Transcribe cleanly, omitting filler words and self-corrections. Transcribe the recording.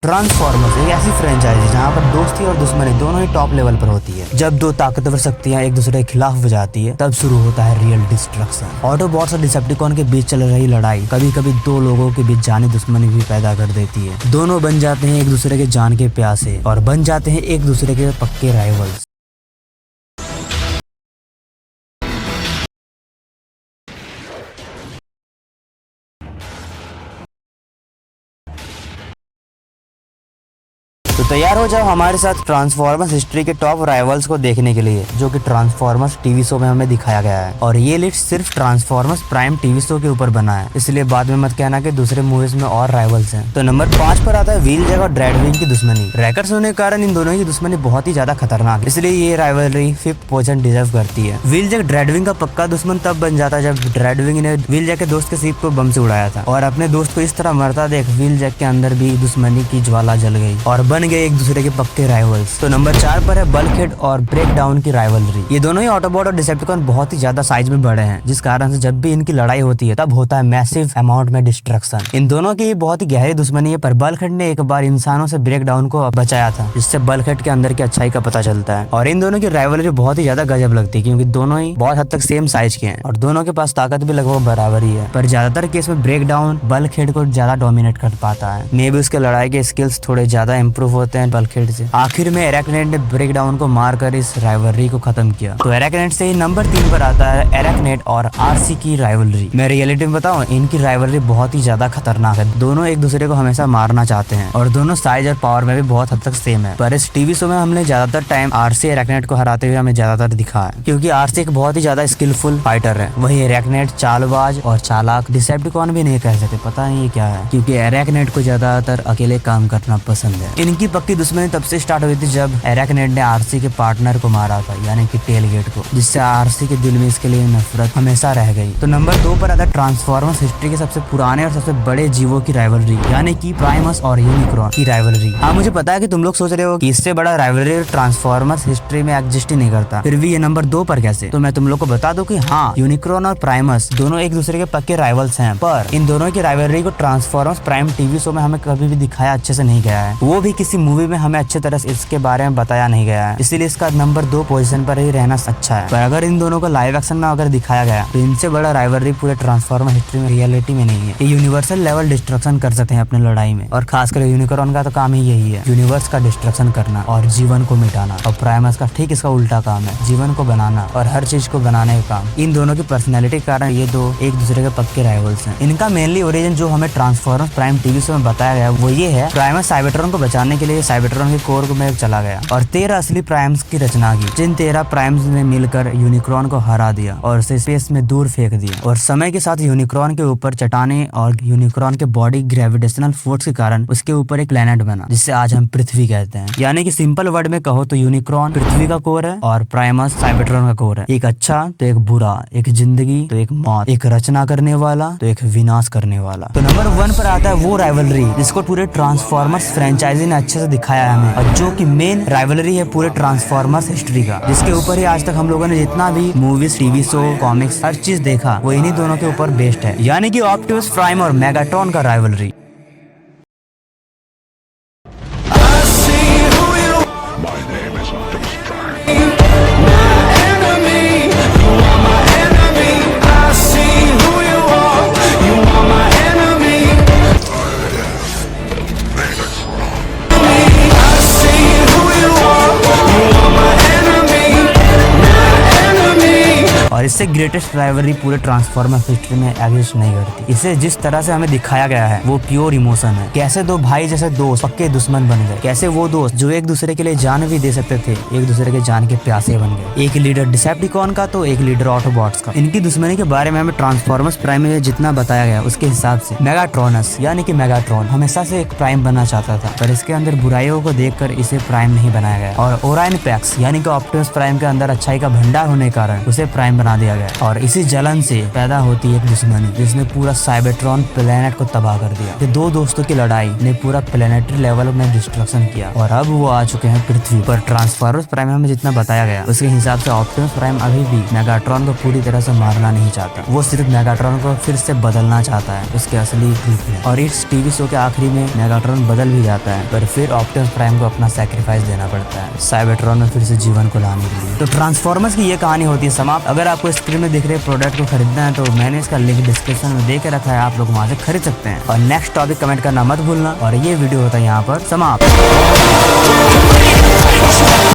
Transformers एक ऐसी franchise है जहाँ पर दोस्ती और दुश्मनी दोनों ही टॉप लेवल पर होती है। जब दो ताकतवर शक्तियाँ एक दूसरे के खिलाफ हो जाती है तब शुरू होता है रियल डिस्ट्रक्शन। ऑटोबॉट्स और डिसेप्टिकॉन के बीच चल रही लड़ाई कभी कभी दो लोगों के बीच जानी दुश्मनी भी पैदा कर देती है। दोनों बन जाते हैं एक दूसरे के जान के प्यासे और बन जाते हैं एक दूसरे के पक्के राइवल्स। तो तैयार हो जाओ हमारे साथ ट्रांसफॉर्मर्स हिस्ट्री के टॉप राइवल्स को देखने के लिए, जो कि ट्रांसफॉर्मर्स टीवी शो में हमें दिखाया गया है। और ये लिस्ट सिर्फ ट्रांसफॉर्मर्स प्राइम टीवी शो के ऊपर बना है, इसलिए बाद में मत कहना कि दूसरे मूवीज में और राइवल्स हैं। तो नंबर 5 पर आता है व्हीलजैक और ड्रेडविंग की दुश्मनी। रैकर्स होने के कारण इन दोनों की दुश्मनी बहुत ही ज्यादा खतरनाक है, इसलिए ये राइवलरी 5th पोजीशन डिजर्व करती है। व्हीलजैक ड्रेडविंग का पक्का दुश्मन तब बन जाता है जब ड्रेडविंग ने व्हीलजैक के दोस्त के सीप को बम से उड़ाया था, और अपने दोस्त को इस तरह मरता देख व्हीलजैक के अंदर भी दुश्मनी की ज्वाला जल गई और बन गए एक दूसरे के के राइवल्स। तो नंबर 4 पर है बल्कहेड और ब्रेकडाउन की राइवलरी। ये दोनों ही ऑटोबॉट और डिसेप्टिकॉन बहुत ही ज्यादा साइज में बड़े हैं, जिस कारण से जब भी इनकी लड़ाई होती है तब होता है मैसिव अमाउंट में डिस्ट्रक्शन। इन दोनों की बहुत ही गहरी दुश्मनी है, पर बल्कहेड ने एक बार इंसानों से ब्रेकडाउन को बचाया था, जिससे बल्कहेड के अंदर की अच्छाई का पता चलता है। और इन दोनों की राइवलरी बहुत ही ज्यादा गजब लगती है, क्योंकि दोनों ही बहुत हद तक सेम साइज के हैं और दोनों के पास ताकत भी लगभग बराबर ही है। पर ज्यादातर केस में ब्रेकडाउन बल्कहेड को ज्यादा डोमिनेट कर पाता है। मे भी उसके लड़ाई के स्किल्स थोड़े ज्यादा इंप्रूव होते हैं बल्कहेड से। आखिर में एराक्नेट ने ब्रेकडाउन को मारकर इस राइवलरी को खत्म किया। तो एराक्नेट से ही नंबर 3 पर आता है एराक्नेट और आरसी की राइवलरी। मैं रियलिटी में बताऊं, इनकी राइवलरी बहुत ही ज्यादा खतरनाक है। दोनों एक दूसरे को हमेशा मारना चाहते हैं और दोनों साइज और पावर में भी बहुत हद तक सेम है। पर इस टीवी शो में हमने ज्यादातर टाइम आरसी एराक्नेट को हराते हुए हमें ज्यादातर दिखा है, क्योंकि आरसी एक बहुत ही ज्यादा स्किलफुल फाइटर है। वही एराक्नेट चालबाज और चालाक। डिसेप्टिकॉन भी नहीं कह सकते, पता नहीं ये क्या है, क्योंकि एराक्नेट को ज्यादातर अकेले काम करना पसंद है। इनकी पक्की दुश्मनी तब से स्टार्ट हुई थी जब एराक्नेट ने आरसी के पार्टनर को मारा था, यानी कि टेलगेट को, जिससे आरसी के दिल में इसके लिए नफरत हमेशा रह गई। तो नंबर 2 पर आता है ट्रांसफॉर्मर्स हिस्ट्री के सबसे पुराने और सबसे बड़े जीवों की राइवलरी, यानी कि प्राइमस और यूनिक्रॉन की राइवलरी। हाँ, मुझे पता है कि तुम लोग सोच रहे हो कि इससे बड़ा राइवलरी ट्रांसफॉर्मर्स हिस्ट्री में एग्जिस्ट ही नहीं करता, फिर भी ये नंबर 2 पर कैसे? तो मैं तुम लोग को बता दूं कि हाँ, यूनिक्रॉन और प्राइमस दोनों एक दूसरे के पक्के राइवल्स हैं, पर इन दोनों की राइवलरी को ट्रांसफॉर्मर्स प्राइम टीवी शो में हमें कभी भी दिखाया अच्छे से नहीं गया है। वो भी किसी मूवी में हमें अच्छे तरह से इसके बारे में बताया नहीं गया है, इसीलिए इसका नंबर 2 पोजीशन पर ही रहना अच्छा है। पर अगर इन दोनों को लाइव एक्शन में अगर दिखाया गया तो इनसे बड़ा राइवलरी पूरे ट्रांसफॉर्मर हिस्ट्री में रियलिटी में नहीं है। ये यूनिवर्सल लेवल डिस्ट्रक्शन कर सकते हैं अपने लड़ाई में, और खासकर यूनिकॉर्न का तो काम ही यही है, यूनिवर्स का डिस्ट्रक्शन करना और जीवन को मिटाना। और प्राइमस का ठीक इसका उल्टा काम है, जीवन को बनाना और हर चीज को बनाने का काम। इन दोनों की पर्सनैलिटी के कारण ये दो एक दूसरे के पक्के राइवल्स हैं। इनका मेनली ओरिजिन जो हमें ट्रांसफॉर्मर्स प्राइम टीवी शो में बताया गया वो ये है, प्राइमस साइबरट्रॉन को बचाने के लिए साइबरट्रॉन के कोर में चला गया और 13 असली प्राइम्स की रचना की, जिन 13 प्राइम्स ने मिलकर यूनिक्रॉन को हरा दिया और उसे स्पेस में दूर फेंक दिया। और समय के साथ यूनिक्रॉन के ऊपर चट्टाने और यूनिक्रॉन के बॉडी ग्रेविटेशनल फोर्स के कारण उसके ऊपर एक प्लेनेट बना, जिससे आज हम पृथ्वी कहते हैं। यानी कि सिंपल वर्ड में कहो तो यूनिक्रॉन पृथ्वी का कोर है और प्राइमस साइबरट्रॉन का कोर है। एक अच्छा तो एक बुरा, एक जिंदगी तो एक मौत, एक रचना करने वाला तो एक विनाश करने वाला। तो नंबर 1 पर आता है वो राइवलरी जिसको पूरे ट्रांसफॉर्मर्स फ्रेंचाइजी ने अच्छे से दिखाया है हमें, और जो कि मेन राइवलरी है पूरे ट्रांसफॉर्मर्स हिस्ट्री का, जिसके ऊपर ही आज तक हम लोगों ने जितना भी मूवीज, टीवी शो, कॉमिक्स, हर चीज देखा वो इन्हीं दोनों के ऊपर बेस्ड है, यानी कि ऑप्टिमस प्राइम और मेगाट्रॉन का राइवलरी। और इससे ग्रेटेस्ट राइवलरी पूरे ट्रांसफॉर्मर हिस्ट्री में एग्जिस्ट नहीं करती। इसे जिस तरह से हमें दिखाया गया है वो प्योर इमोशन है। कैसे दो भाई जैसे दोस्त पक्के दुश्मन बन गए, कैसे वो दोस्त जो एक दूसरे के लिए जान भी दे सकते थे एक दूसरे के जान के प्यासे बन गए। एक लीडर डिसेप्टिकॉन का तो एक लीडर ऑटोबॉट्स का। इनकी दुश्मनी के बारे में हमें ट्रांसफॉर्मर्स प्राइम में जितना बताया गया उसके हिसाब से मेगाट्रॉनस यानी कि मेगाट्रॉन हमेशा से एक प्राइम बनना चाहता था, पर इसके अंदर बुराइयों को देखकर इसे प्राइम नहीं बनाया गया। और ओराइन पैक्स यानी कि ऑप्टिमस प्राइम के अंदर अच्छाई का भंडार होने के कारण उसे प्राइम बना दिया दिया गया और इसी जलन से पैदा होती एक दुश्मनी जिसने पूरा साइबरट्रॉन प्लेनेट को तबाह कर दिया। ये दो दोस्तों की लड़ाई ने पूरा प्लेनेटरी लेवल में डिस्ट्रक्शन किया और अब वो आ चुके हैं पृथ्वी पर। ट्रांसफॉर्मर्स प्राइम में जितना बताया गया उसके हिसाब से ऑप्टिमस प्राइम अभी भी मेगाट्रॉन को पूरी तरह से मारना नहीं चाहता। वो सिर्फ मेगाट्रॉन को फिर से बदलना चाहता है उसके असली रूप में। और इस टीवी शो के आखिरी में मेगाट्रॉन बदल भी जाता है पर फिर ऑप्टिमस प्राइम को अपना सैक्रिफाइस देना पड़ता है साइबरट्रॉन में फिर से जीवन को लाने के लिए। तो ट्रांसफॉर्मर्स की ये कहानी होती है समाप्त। अगर आपको स्क्रीन में दिख रहे प्रोडक्ट को खरीदना है तो मैंने इसका लिंक डिस्क्रिप्शन में दे के रखा है, आप लोग वहाँ से खरीद सकते हैं। और नेक्स्ट टॉपिक कमेंट करना मत भूलना और ये वीडियो होता है यहाँ पर समाप्त।